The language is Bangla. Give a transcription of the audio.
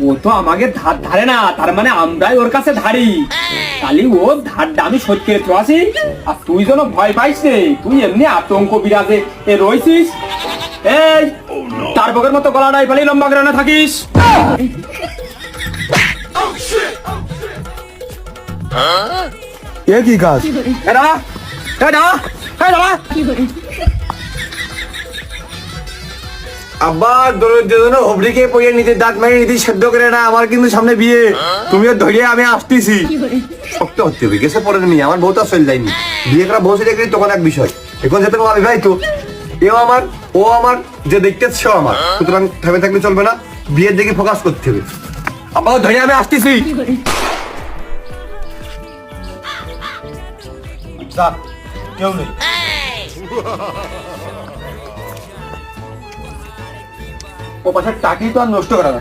ও তো আমাকে ধার ধারে না, তার মানে আমরাই ওর কাছে ধারি। তাহলে ও ধারটা আমি শোধ করে তো আসি। আর তুই যেন ভয় পাইস রে, তুই এমনি আতঙ্ক বিরাজে রয়েছিস। এই তার বকের মতো গলাটাই ফেলি লম্বা করে না থাকিস। এ কি কাজ? এরা আব্বা দরজা হবড়িকে পড়িয়ে নিতে দাঁত মারিয়ে নিতে সেদ্ধ করে না, আমার কিন্তু সামনে বিয়ে। তুমিও ধরিয়ে আমি আসতেছি। শক্ত হতে হবে, গেছে পরে নিয়ে আমার বউ তো চল যায়নি। বিয়ে করা বসে দেখলি তখন এক বিষয়, এখন যেতে আমি ভাই তো এও আমার ও আমার যে দেখতে সেও আমার, সুতরাং থেমে থাকলে চলবে না, বিয়ের দিকে ফোকাস করতে হবে। আব্বা ধরিয়ে আমি আসতেছি। যাক, কেউ নেই। ও পাশে টাকি তো আর নষ্ট করা না।